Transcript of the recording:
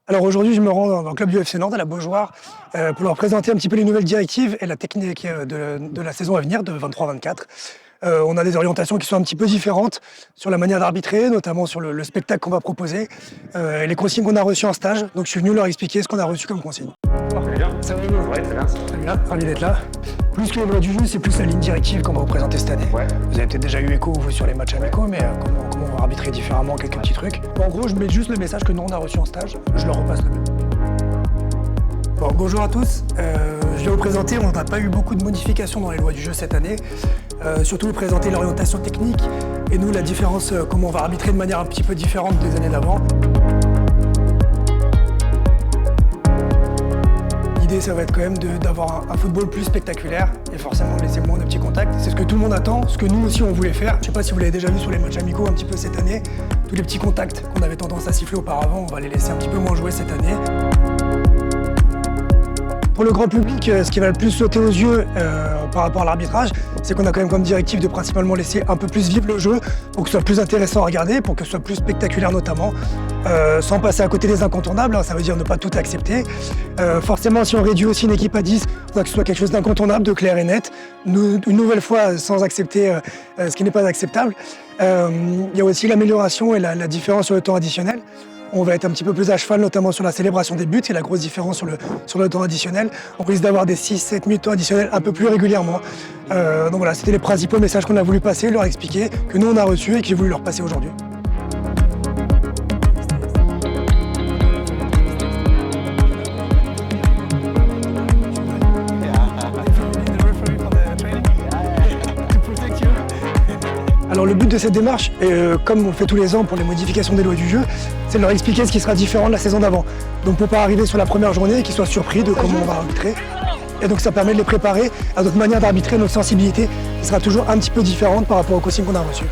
Alors aujourd'hui, je me rends dans le club du FC Nantes, à la Beaujoire, pour leur présenter un petit peu les nouvelles directives et la technique de la saison à venir, de 23-24. On a des orientations qui sont un petit peu différentes sur la manière d'arbitrer, notamment sur le spectacle qu'on va proposer, et les consignes qu'on a reçues en stage. Donc je suis venu leur expliquer ce qu'on a reçu comme consignes. Très bien. Ça va, Hugo ? Ouais, très bien. Très bien, ravi d'être là. Plus que les lois du jeu, c'est plus la ligne directive qu'on va vous présenter cette année. Ouais. Vous avez peut-être déjà eu écho vous, sur les matchs amicaux, mais comment on va arbitrer différemment, quelques petits trucs. En gros, je mets juste le message que nous on a reçu en stage, je leur repasse le même. Bon, bonjour à tous, je vais vous présenter, on n'a pas eu beaucoup de modifications dans les lois du jeu cette année. Surtout vous présenter l'orientation technique et nous la différence, comment on va arbitrer de manière un petit peu différente des années d'avant. L'idée, ça va être quand même d'avoir un football plus spectaculaire et forcément laisser moins de petits contacts. C'est ce que tout le monde attend, ce que nous aussi on voulait faire. Je ne sais pas si vous l'avez déjà vu sur les matchs amicaux un petit peu cette année. Tous les petits contacts qu'on avait tendance à siffler auparavant, on va les laisser un petit peu moins jouer cette année. Pour le grand public, ce qui va le plus sauter aux yeux par rapport à l'arbitrage, c'est qu'on a quand même comme directive de principalement laisser un peu plus vivre le jeu pour que ce soit plus intéressant à regarder, pour que ce soit plus spectaculaire notamment, sans passer à côté des incontournables, hein, ça veut dire ne pas tout accepter. Forcément, si on réduit aussi une équipe à 10, il faudra que ce soit quelque chose d'incontournable, de clair et net, une nouvelle fois sans accepter ce qui n'est pas acceptable. Il y a aussi l'amélioration et la différence sur le temps additionnel. On va être un petit peu plus à cheval, notamment sur la célébration des buts, c'est la grosse différence sur le temps additionnel. On risque d'avoir des 6-7 minutes de temps additionnel un peu plus régulièrement. Donc voilà, c'était les principaux messages qu'on a voulu passer, leur expliquer, que nous on a reçus et que j'ai voulu leur passer aujourd'hui. Alors le but de cette démarche, comme on fait tous les ans pour les modifications des lois du jeu, c'est de leur expliquer ce qui sera différent de la saison d'avant. Donc pour pas arriver sur la première journée et qu'ils soient surpris de comment on va arbitrer. Et donc ça permet de les préparer à notre manière d'arbitrer, notre sensibilité, qui sera toujours un petit peu différente par rapport aux consignes qu'on a reçues.